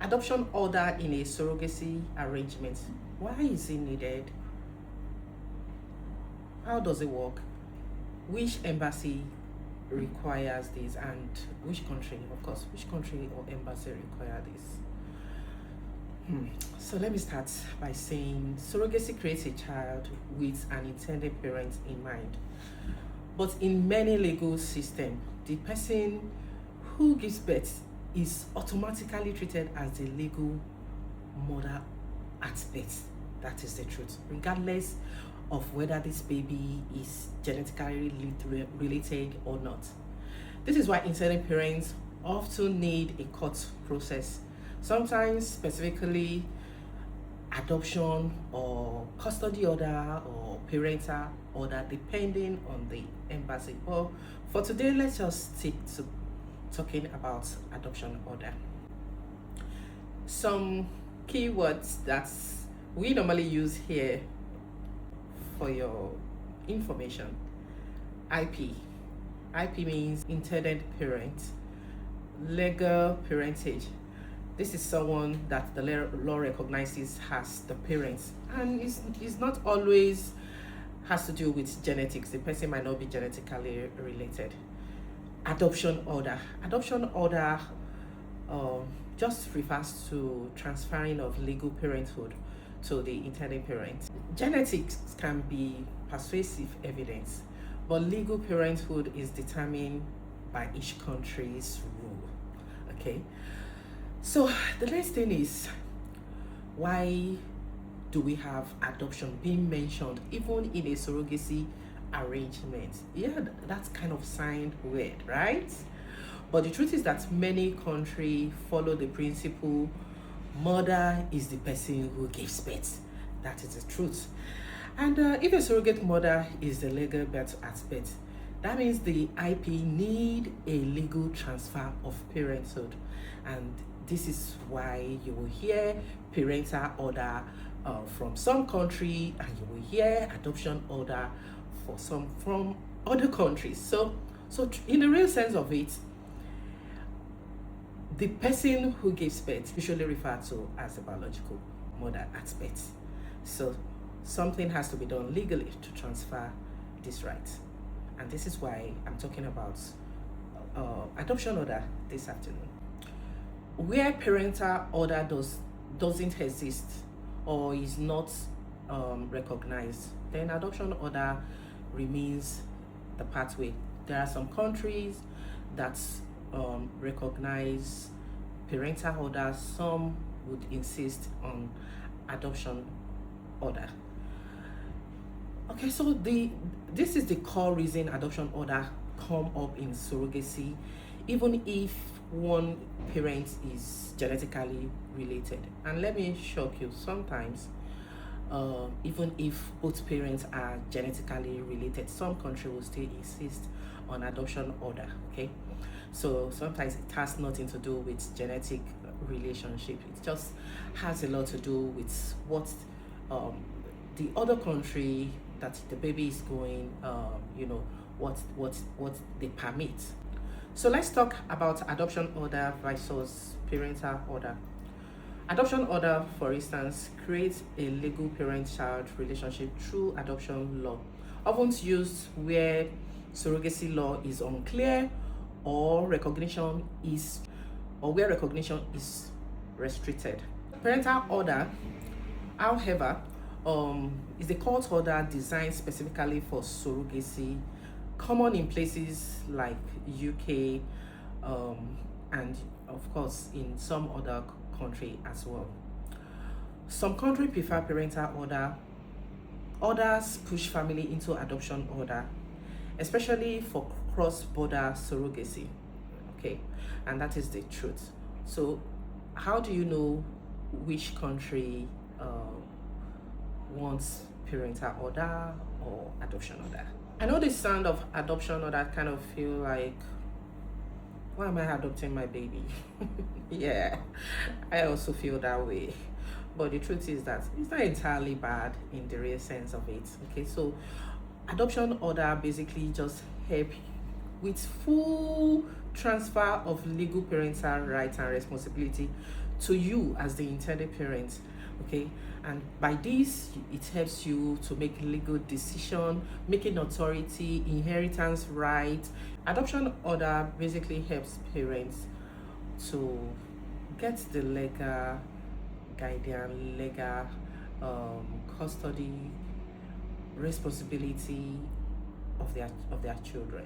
Adoption order in a surrogacy arrangement. Why is it needed? How does it work? Which embassy requires this, and which country, of course, which country or embassy require this? So let me start by saying surrogacy creates a child with an intended parent in mind. But in many legal systems, the person who gives birth is automatically treated as the legal mother at birth. That is the truth, regardless of whether this baby is genetically related or not. This is why intended parents often need a court process, sometimes specifically adoption or custody order or parental order, depending on the embassy. But for today, let's just stick to talking about adoption order. Some keywords that we normally use here for your information. IP means intended parent. Legal parentage. This is someone that the law recognizes as the parents, and it's not always has to do with genetics. The person might not be genetically related. Adoption order. Adoption order just refers to transferring of legal parenthood to the intended parent. Genetics can be persuasive evidence, but legal parenthood is determined by each country's rule. Okay, so the next thing is, why do we have adoption being mentioned even in a surrogacy arrangement? Yeah, that's kind of sound weird, right? But the truth is that many countries follow the principle mother is the person who gives birth. That is the truth. And if a surrogate mother is the legal birth at birth, that means the IP need a legal transfer of parenthood. And this is why you will hear parental order from some country, and you will hear adoption order from other countries. So in the real sense of it, the person who gives birth usually referred to as the biological mother at birth. So something has to be done legally to transfer this right. And this is why I'm talking about adoption order this afternoon. Where parental order doesn't exist or is not recognized, then adoption order remains the pathway. There are some countries that recognize parental order. Some would insist on adoption order. Okay, so this is the core reason adoption order come up in surrogacy, even if one parent is genetically related. And let me shock you, sometimes even if both parents are genetically related, some country will still insist on adoption order. Okay, so sometimes it has nothing to do with genetic relationship. It just has a lot to do with what the other country that the baby is going, what they permit. So let's talk about adoption order versus parental order. Adoption order, for instance, creates a legal parent-child relationship through adoption law, often used where surrogacy law is unclear or where recognition is restricted. Parental order, however, is a court order designed specifically for surrogacy, common in places like UK, and of course in some other country as well. Some countries prefer parental order, others push family into adoption order, especially for cross-border surrogacy. Okay, and that is the truth. So how do you know which country wants parental order or adoption order? I know the sound of adoption order kind of feel like, why am I adopting my baby? Yeah, I also feel that way. But the truth is that it's not entirely bad in the real sense of it. Okay, so adoption order basically just help with full transfer of legal parental rights and responsibility to you as the intended parent. Okay, and by this it helps you to make legal decision, making authority, inheritance right. Adoption order basically helps parents to get the legal guardian, legal custody responsibility of their children.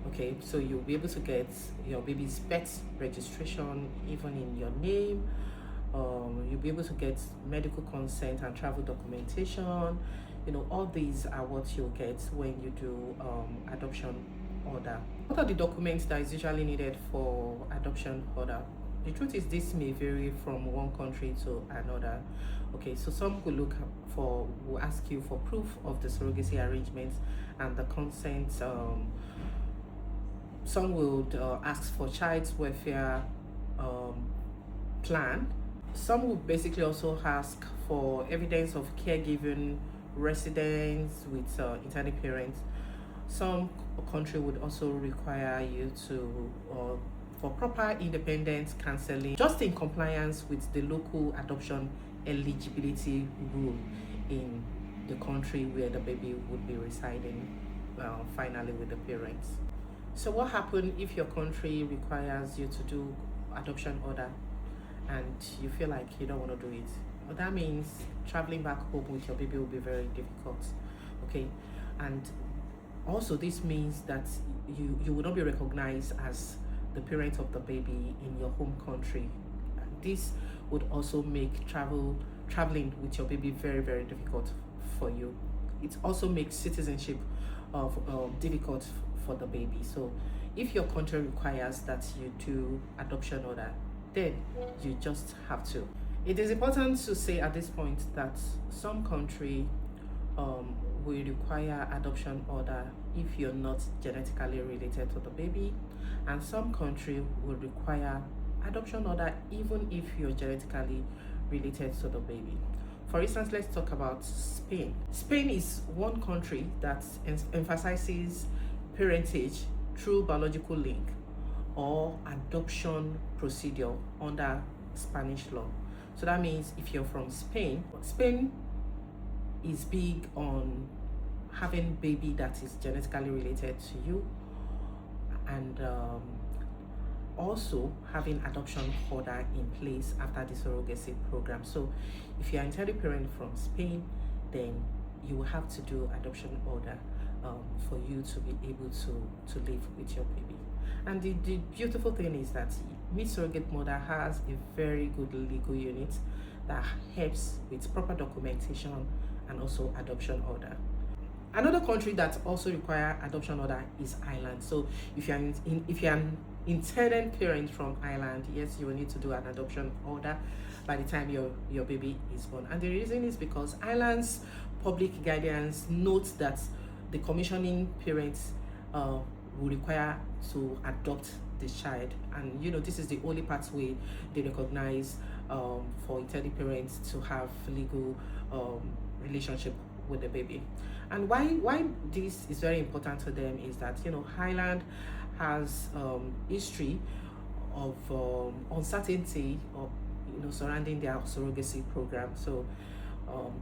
Okay, so you'll be able to get your baby's pet registration even in your name. You'll be able to get medical consent and travel documentation. All these are what you'll get when you do adoption order. What are the documents that is usually needed for adoption order? The truth is, this may vary from one country to another. Okay, so some will ask you for proof of the surrogacy arrangements and the consent. Some would ask for child welfare plan. Some will basically also ask for evidence of caregiving residence with intended parents. Some country would also require you to for proper independent counseling, just in compliance with the local adoption eligibility rule in the country where the baby would be residing finally with the parents. So what happens if your country requires you to do adoption order and you feel like you don't want to do it? Well, that means traveling back home with your baby will be very difficult. Okay, and also this means that you will not be recognized as the parent of the baby in your home country. This would also make traveling with your baby very, very difficult for you. It also makes citizenship of difficult for the baby. So if your country requires that you do adoption order, then you just have to. It is important to say at this point that some country will require adoption order if you're not genetically related to the baby, and some country will require adoption order even if you're genetically related to the baby. For instance, let's talk about Spain. Spain is one country that emphasizes parentage through biological link or adoption procedure under Spanish law. So that means if you're from Spain is big on having baby that is genetically related to you, and also having adoption order in place after the surrogacy program. So if you're intended parent from Spain, then you will have to do adoption order for you to be able to live with your baby. And the beautiful thing is that Meetsurrogatemothers has a very good legal unit that helps with proper documentation and also adoption order. Another country that also require adoption order is Ireland. So if you're an intended parent from Ireland, yes, you will need to do an adoption order by the time your baby is born. And the reason is because Ireland's public guidance notes that the commissioning parents will require to adopt the child, and this is the only pathway they recognize for intended parents to have legal relationship with the baby. And why this is very important to them is that Ireland has history of uncertainty of surrounding their surrogacy program. So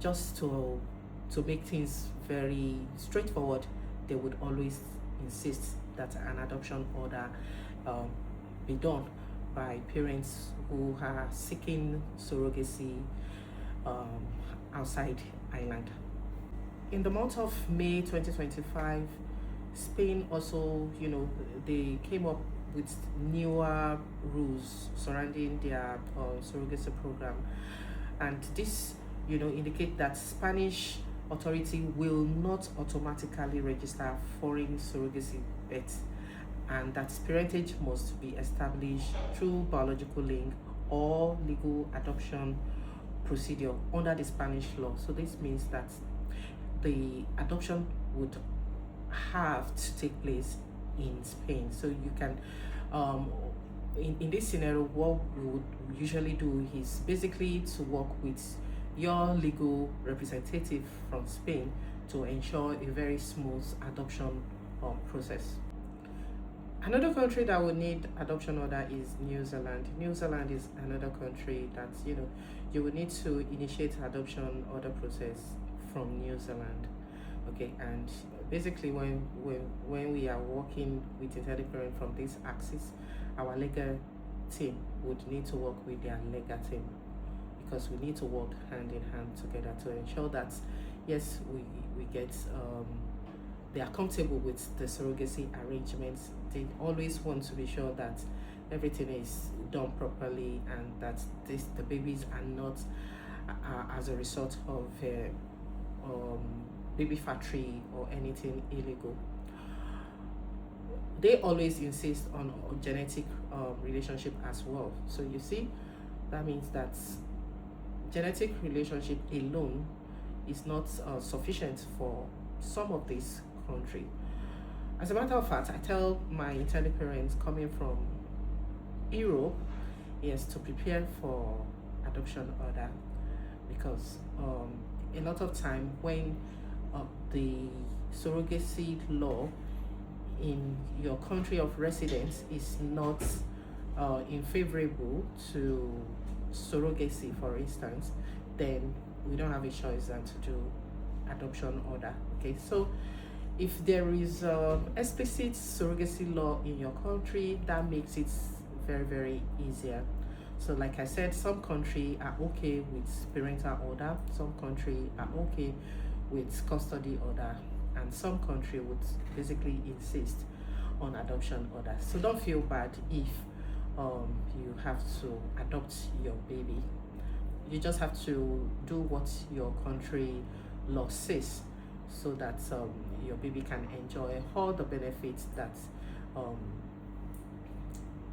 just to make things very straightforward, they would always insist that an adoption order be done by parents who are seeking surrogacy outside Ireland. In the month of May 2025, Spain also, they came up with newer rules surrounding their surrogacy program, and this, indicate that Spanish authority will not automatically register foreign surrogacy pets, and that parentage must be established through biological link or legal adoption procedure under the Spanish law. So this means that the adoption would have to take place in Spain. So you can in this scenario, what we would usually do is basically to work with your legal representative from Spain to ensure a very smooth adoption process. Another country that would need adoption order is New Zealand. New Zealand is another country that you would need to initiate adoption order process from New Zealand. Okay, and basically when we are working with intended parent from this axis, our legal team would need to work with their legal team, because we need to work hand in hand together to ensure that yes, we get they are comfortable with the surrogacy arrangements. They always want to be sure that everything is done properly and that the babies are not as a result of baby factory or anything illegal. They always insist on genetic relationship as well. So you see, that means that genetic relationship alone is not sufficient for some of these country. As a matter of fact, I tell my intended parents coming from Europe, yes, to prepare for adoption order, because a lot of time when the surrogacy law in your country of residence is not favorable to surrogacy, for instance, then we don't have a choice than to do adoption order. Okay, so if there is explicit surrogacy law in your country, that makes it very easier. So like I said, some country are okay with parental order, some country are okay with custody order, and some country would basically insist on adoption order. So don't feel bad if you have to adopt your baby. You just have to do what your country law says, so that your baby can enjoy all the benefits that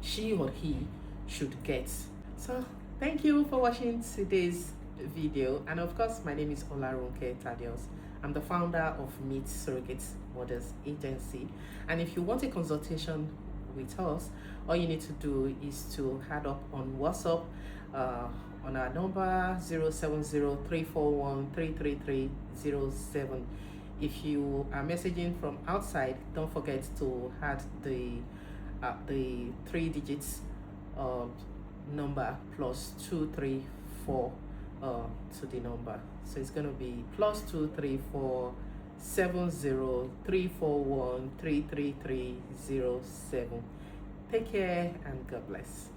she or he should get. So thank you for watching today's video, and of course my name is Olarunke Thaddeus. I'm the founder of Meetsurrogatemothers Agency, and if you want a consultation with us, all you need to do is to add up on WhatsApp on our number 070-341-33307. If you are messaging from outside, don't forget to add the 3 digits number plus 234 to the number. So it's going to be plus 234 70-341-33307. Take care and God bless.